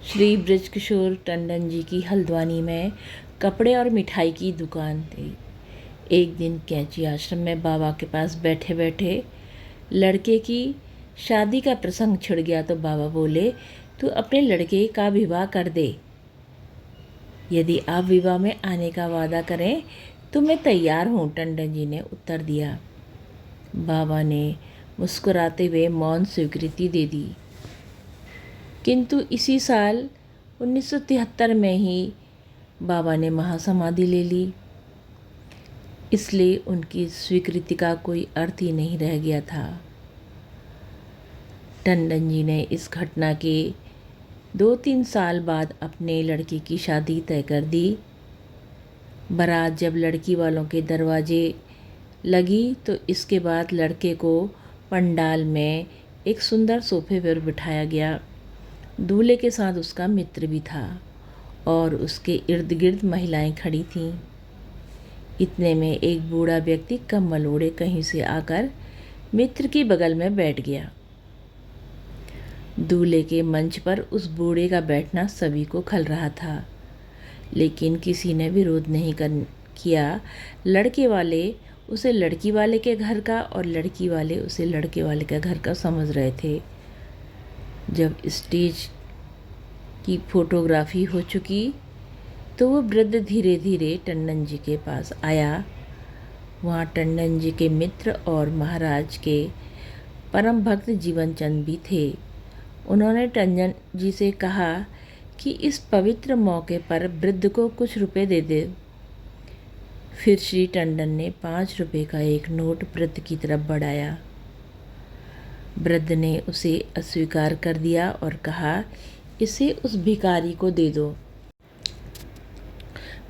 श्री बृजकिशोर टंडन जी की हल्द्वानी में कपड़े और मिठाई की दुकान थी। एक दिन कैंची आश्रम में बाबा के पास बैठे बैठे लड़के की शादी का प्रसंग छिड़ गया तो बाबा बोले, तू अपने लड़के का विवाह कर दे। यदि आप विवाह में आने का वादा करें तो मैं तैयार हूँ, टंडन जी ने उत्तर दिया। बाबा ने मुस्कुराते हुए मौन स्वीकृति दे दी। किंतु इसी साल 1973 में ही बाबा ने महासमाधि ले ली, इसलिए उनकी स्वीकृति का कोई अर्थ ही नहीं रह गया था। टंडन जी ने इस घटना के 2-3 साल बाद अपने लड़के की शादी तय कर दी। बारात जब लड़की वालों के दरवाजे लगी तो इसके बाद लड़के को पंडाल में एक सुंदर सोफे पर बिठाया गया। दूल्हे के साथ उसका मित्र भी था और उसके इर्द गिर्द महिलाएं खड़ी थीं। इतने में एक बूढ़ा व्यक्ति कम्बल ओढ़े कहीं से आकर मित्र की बगल में बैठ गया। दूल्हे के मंच पर उस बूढ़े का बैठना सभी को खल रहा था, लेकिन किसी ने विरोध नहीं किया। लड़के वाले उसे लड़की वाले के घर का और लड़की वाले उसे लड़के वाले के घर का समझ रहे थे। जब स्टेज की फोटोग्राफी हो चुकी तो वो वृद्ध धीरे धीरे टंडन जी के पास आया। वहाँ टंडन जी के मित्र और महाराज के परम भक्त जीवन चंद भी थे। उन्होंने टंडन जी से कहा कि इस पवित्र मौके पर वृद्ध को कुछ रुपए दे दे। फिर श्री टंडन ने 5 रुपए का एक नोट वृद्ध की तरफ बढ़ाया। वृद्ध ने उसे अस्वीकार कर दिया और कहा, इसे उस भिखारी को दे दो।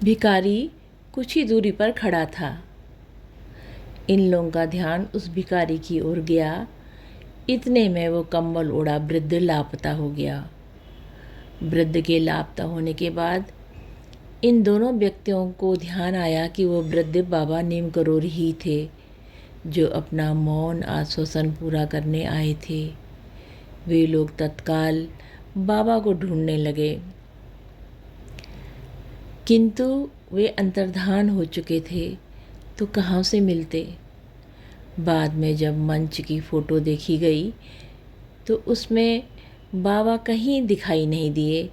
भिखारी कुछ ही दूरी पर खड़ा था। इन लोगों का ध्यान उस भिखारी की ओर गया। इतने में वो कंबल ओढ़ा वृद्ध लापता हो गया। वृद्ध के लापता होने के बाद इन दोनों व्यक्तियों को ध्यान आया कि वो वृद्ध बाबा नीम करोरी ही थे, जो अपना मौन आश्वासन पूरा करने आए थे। वे लोग तत्काल बाबा को ढूंढने लगे, किंतु वे अंतर्धान हो चुके थे तो कहाँ से मिलते। बाद में जब मंच की फ़ोटो देखी गई तो उसमें बाबा कहीं दिखाई नहीं दिए।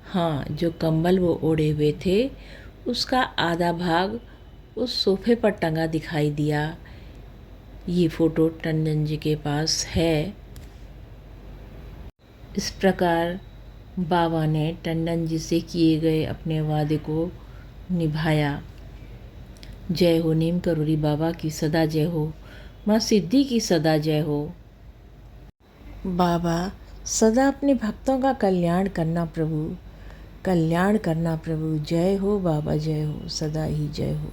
हाँ, जो कंबल वो ओढ़े हुए थे उसका आधा भाग उस सोफे पर टंगा दिखाई दिया। ये फ़ोटो टंडन जी के पास है। इस प्रकार बाबा ने टंडन जी से किए गए अपने वादे को निभाया। जय हो नीम करोरी बाबा की सदा जय हो, माँ सिद्धि की सदा जय हो। बाबा सदा अपने भक्तों का कल्याण करना प्रभु, कल्याण करना प्रभु। जय हो बाबा, जय हो, सदा ही जय हो।